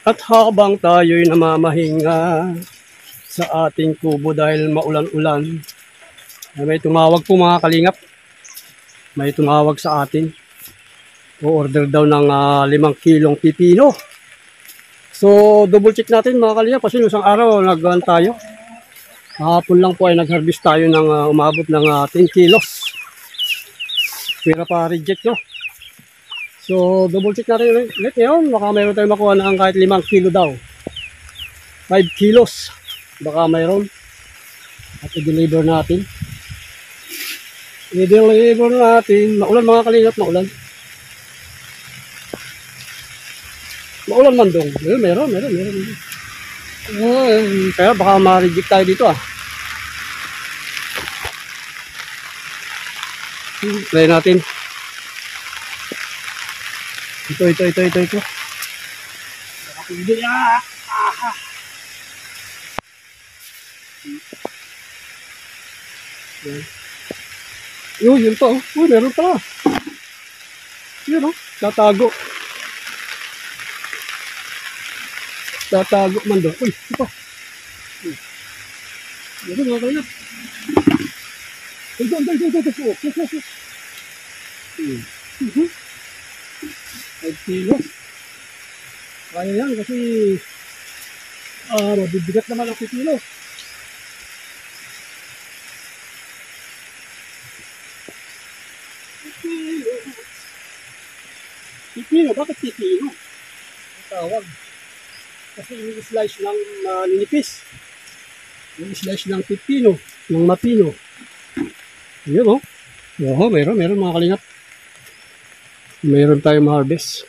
At habang tayo'y namamahinga sa ating kubo dahil maulan-ulan, may tumawag po mga kalingap. May tumawag sa atin. O-order daw ng 5 kilong pipino. So, double check natin mga kalingap kasi isang araw nag-run tayo. Kahapon lang po ay nag-harvest tayo ng umabot ng 10 kilos. Pero pa reject no. So, double check natin ulit ngayon. Baka mayroon tayong makuha ng kahit 5 kilo daw. 5 kilos. Baka mayroon. At i-deliver natin. I-deliver natin. Maulan mga kalingap, maulan. Maulan man dong. Meron. Kaya baka ma-reject tayo dito ah. Try natin. Ito. Hindi ah. Yun pa oh. Meron pa. Yun oh. Tatago man doon. Uy, ito. Yan mga kalingap. Ito. 5 kilos. Kaya yan kasi mabibigat naman ang pipino. Pipino, bakit pipino? Ang tawag. Kasi ini-slice ng ninipis. Ini-slice ng pipino, ng mapino. Yun oh. Oo, meron mga kalingap. Meron tayong ma-harvest.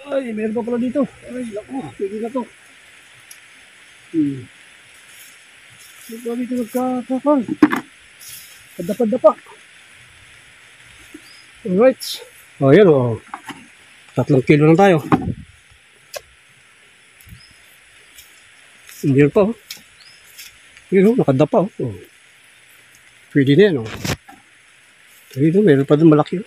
Ay, meron pa pala dito. Ay, lako, pwede na to. Meron pa dito nagkakakal. Padapa. Alright. O, yan o. 3 kilo lang tayo. Meron pa o. Yun o, nakadapa o. Pwede na yan o. Ayun o, meron pa dun malaki o.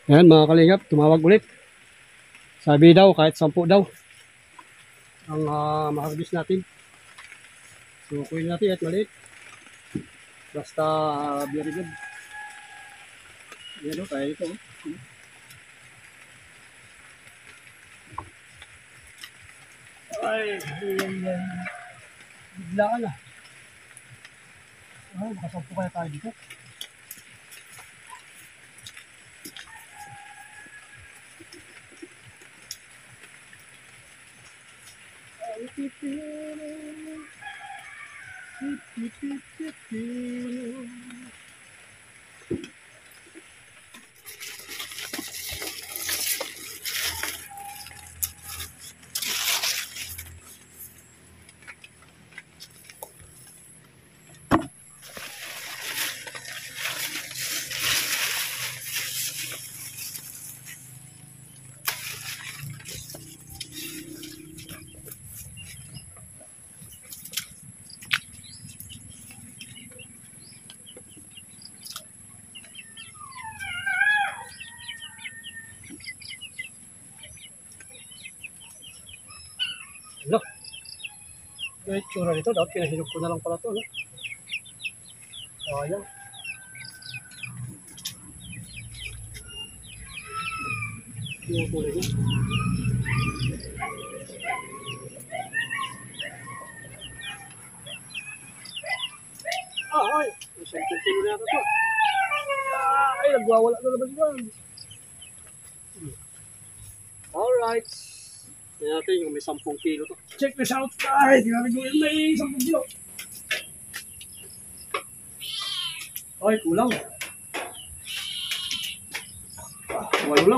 Ayan mga kalingap, tumawag ulit. Sabi daw kahit 10 daw ang ma-harvest natin. So kunin natin at maliit. Basta very good. Ayan o, kaya ito. Ay, yan. Biglaan na. Ay, makasampo kaya tayo dito. Hello. Yung itsura nito, dapat pinahilog ko na lang pala ito, no? Ayan. Yung kulay niya. Ay! Isang kilo na ito ito. Ay, nagwawala na naman yan. Alright. Yan natin yung may 10 kilo to. Check this out guys! Tingnan ko yung may 10 kilo. Ay, kulang.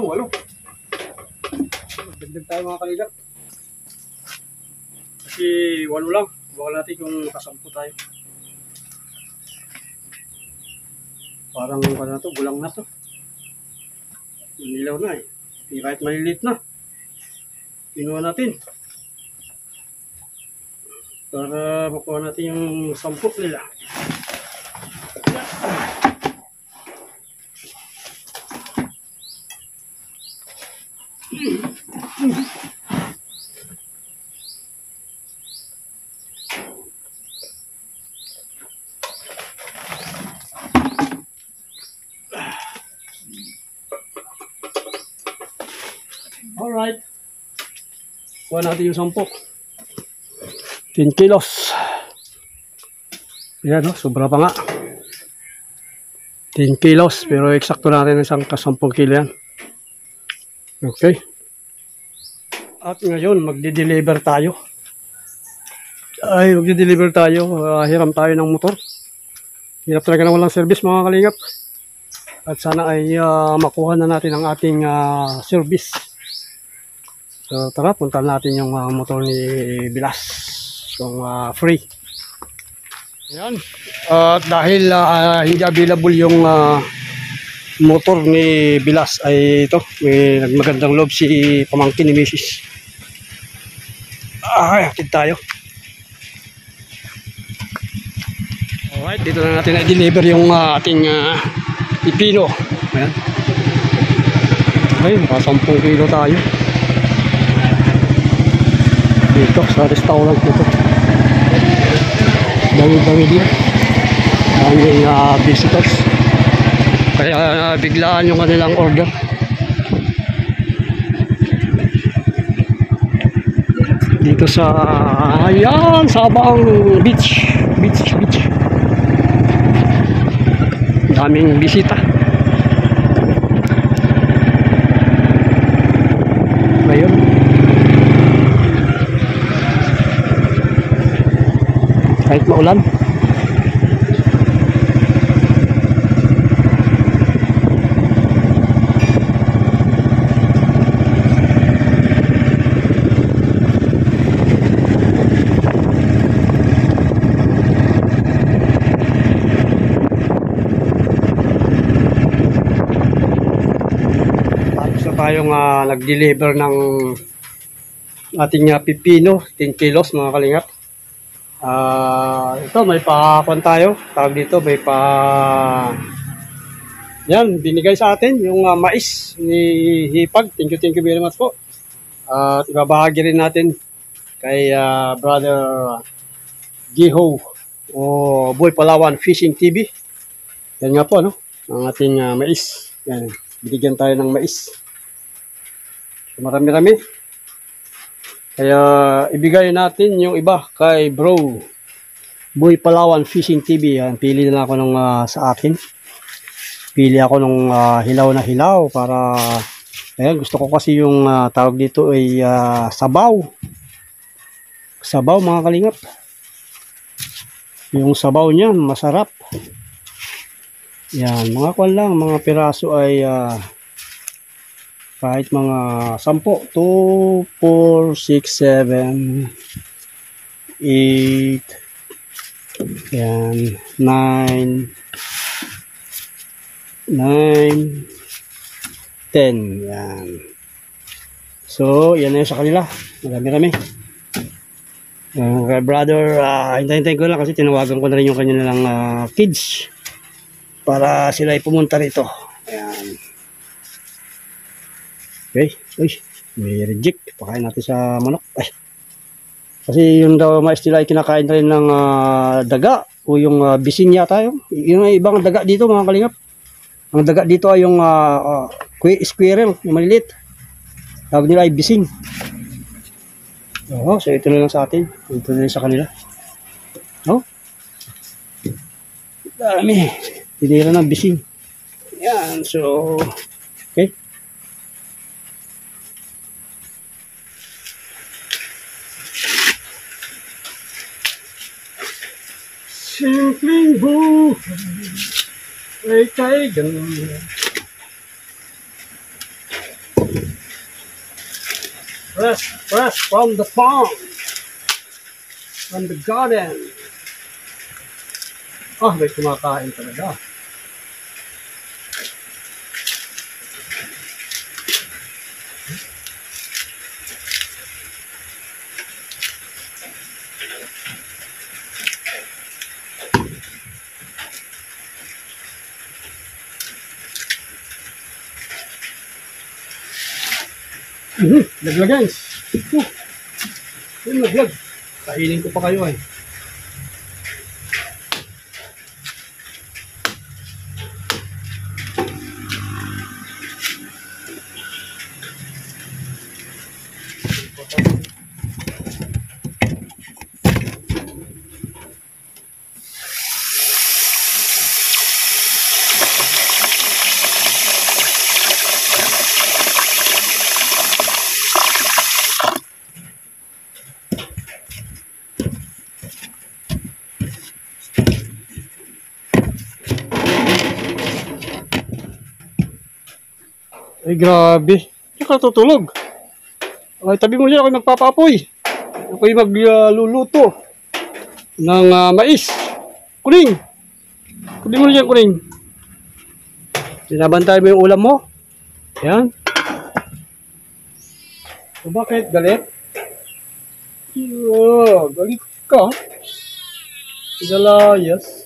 Walo. Dagdag tayo mga kalingap. Kasi 8 lang. Baka natin kung nakasampo tayo. Parang ano na to, bulang na to. Nilaw na eh. Hindi kahit maliliit na. Kinuha natin. Para makuha natin yung 10 nila. Alright. Kuha natin yung 10. 10 kilos. Ayan, sobra pa nga. 10 kilos, pero eksakto natin isang 10 kilo yan. Okay. At ngayon, magdi-deliver tayo. Magdi-deliver tayo. Hiram tayo ng motor. Hirap talaga na walang service, mga kalingap. At sana ay makuha na natin ang ating service. So tara, punta natin yung motor ni Bilas. Yung free. Ayan. Dahil hindi available yung motor ni Bilas ay ito. May nagmagandang loob si pamangkin ni Mrs. Akit tayo. Alright, dito na natin i-deliver yung ating pipino. Ayan. Ay, naka 10 kilo tayo. Dito sa restaurant dito. Dami-dami din. Daming visitors. Kaya biglaan yung kanilang order. Dito sa ayan, Sabang Beach. Daming bisita. Ngayon. Kahit maulan. Tayong nag-deliver ng ating pipino, 10 kilos mga kalingap. Ito may pakon tayo, tawag dito may yan, binigay sa atin yung mais ni Hipag. Thank you very much po. At ibabahagi rin natin kay brother Giho o Boy Palawan Fishing TV. Yan nga po, no, ang ating mais. Yan, binigyan tayo ng mais. Marami-rami. Kaya ibigay natin yung iba kay bro Boy Palawan Fishing TV. Yan, pili na lang ako nung sa akin. Pili ako nung hilaw na hilaw para ayan, gusto ko kasi yung tawag dito ay sabaw. Sabaw mga kalingap. Yung sabaw niya masarap. Yan, mga kwan lang, mga piraso ay kahit mga 10, 2, 4, 6, 7, 8, yan, 9, 10, yan. So, yan na yun sa kanila. Marami-rami. Kay brother, hintayin ko lang kasi tinawagan ko na rin yung kanilang kids para sila ay pumunta rito. Ayan. Okay, uy, may reject. Pakain natin sa manok. Ay. Kasi yung daw mais nila ay kinakain rin ng daga o yung bising yata yung ibang daga dito mga kalingap. Ang daga dito ay yung squirrel, yung maliliit. Tawag nila ay bising. So ito na lang sa atin. Ito na lang sa kanila. Dami. Tinira ng bising. Yan, so okay. Simpleng buhay ay kaigan. Fresh from the farm, from the garden. May kumakain talaga. Laglag guys. Laglag. Kainin ko pa kayo eh. Ay, grabe. Hindi ka tutulog. Ay, tabi mo siya, ako'y magpapapoy. Ako'y magluluto ng mais. Kuning! Tabi mo siya, kuning. Sinabantay mo yung ulam mo. Yan. So, bakit? Galit? Galit ka. Galayas.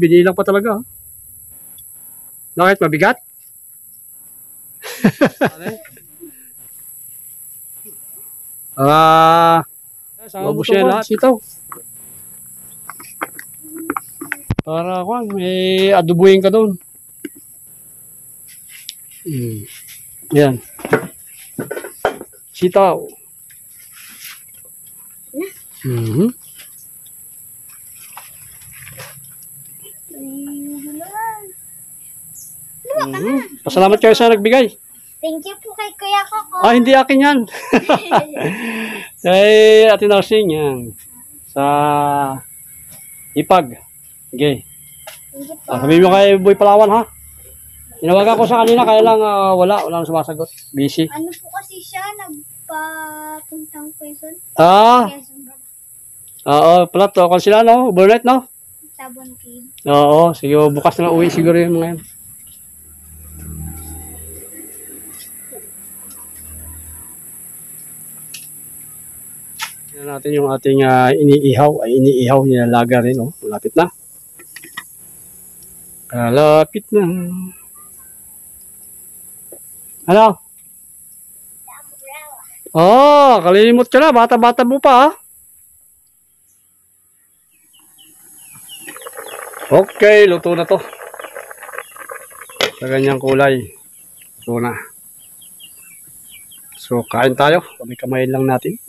Binilang pa talaga. Bakit? Mabigat? Maubos yan lahat. Sitaw. Para ako, may adubuhin ka doon. Yan. Sitaw. Pasalamat kayo sa nagbigay. Thank you po kay Kuya Coco. Hindi akin yan. Kay Ate Nursing yan. Sa Ipag. Okay. Thank you po. Sabihin mo kay Boy Palawan ha. Tinawagan ko sa kanina kaya lang wala nang sumasagot. Busy. Ano po kasi siya, nagpapuntang Quezon. Quezon ba? Oo, pala to. Kung sila no, overnight no? Sabon Cave. Oo, sige bukas na uwi siguro yung mga yan. Tingnan natin yung ating iniihaw, nilalaga rin, oh. Malapit na. Malapit na. Ano? Kalimot ka na, bata-bata mo pa, ha? Okay, luto na to. Sa ganyang kulay. Luto na. So, kain tayo. Kamay-kamayin lang natin.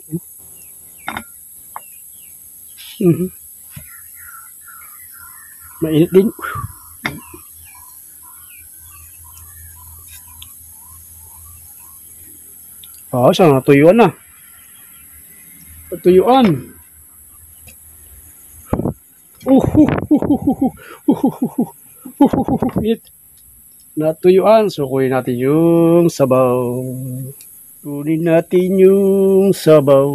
Mainit din. Saan natuyuan na? Natuyuan. Natuyuan. So, kunin natin yung sabaw. Kunin natin yung sabaw.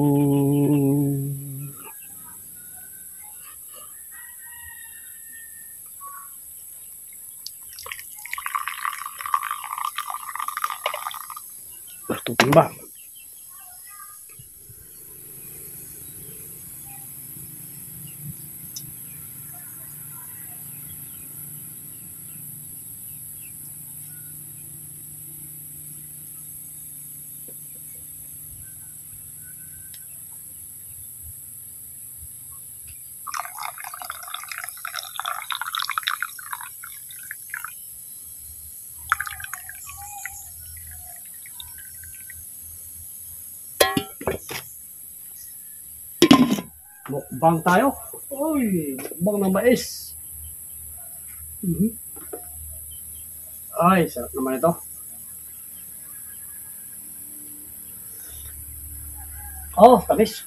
Tutumbang. Mukbang tayo. Uy, mukbang ng mais. Ay, sarap naman ito. Tamis.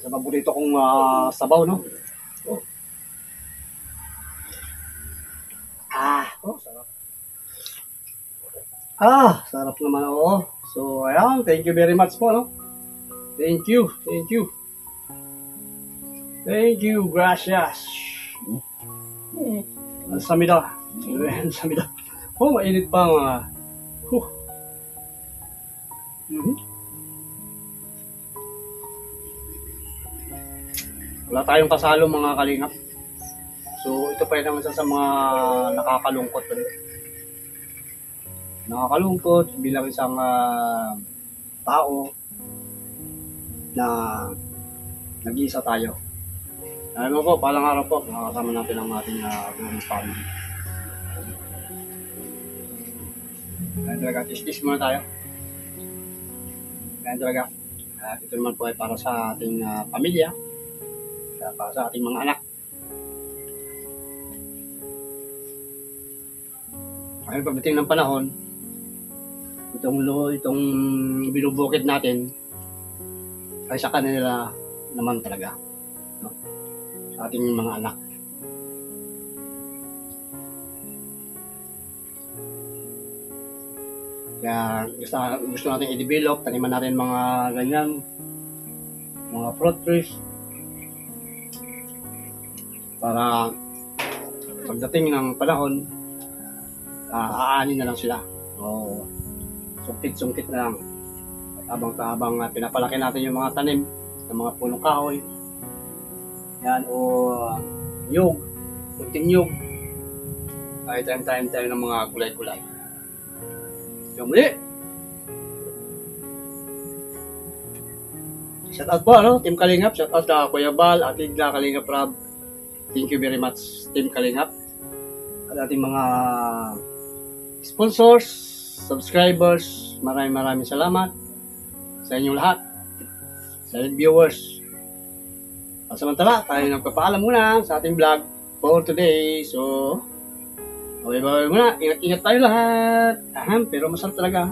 Sa paborito kong sabaw, no? Oh. Sarap. Sarap naman, oo. So, ayan, thank you very much po, no? Thank you. Thank you, gracias. Ang samida. Ang samida. Oh, mainit pa mga. Wala tayong kasalo mga kalingap. So, ito pa rin isa sa mga nakakalungkot. Nakakalungkot bilang isang tao na nag-iisa tayo. Alam mo po, palang araw po, nakakasama natin ang ating buong family. Kaya talaga, tis-tis muna tayo. Kaya talaga, ito naman po ay para sa ating pamilya, para sa ating mga anak. Ay pagdating ng panahon, itong binubukid natin ay sa kanila naman talaga, no? Sa ating mga anak. Kaya gusto natin i-develop, taniman natin mga ganyan, mga fruit trees, para pagdating ng panahon, aanin na lang sila. O sungkit-sungkit na lang. Habang pinapalaki natin yung mga tanim ng mga punong kahoy. Yan, o nyug, kunting nyug. Ay time tayo ng mga kulay-kulay. So muli. Shout out po, Team Kalingap. Shout out sa Kuya Bal, Atigla, Kalingap Rob. Thank you very much, Team Kalingap. At ating mga sponsors, subscribers, maraming salamat sa inyong lahat, sa inyong viewers. Samantala, tayo nagpapaalam muna sa ating vlog for today. So, bye-bye muna. Ingat-ingat tayo lahat. Pero masarap talaga.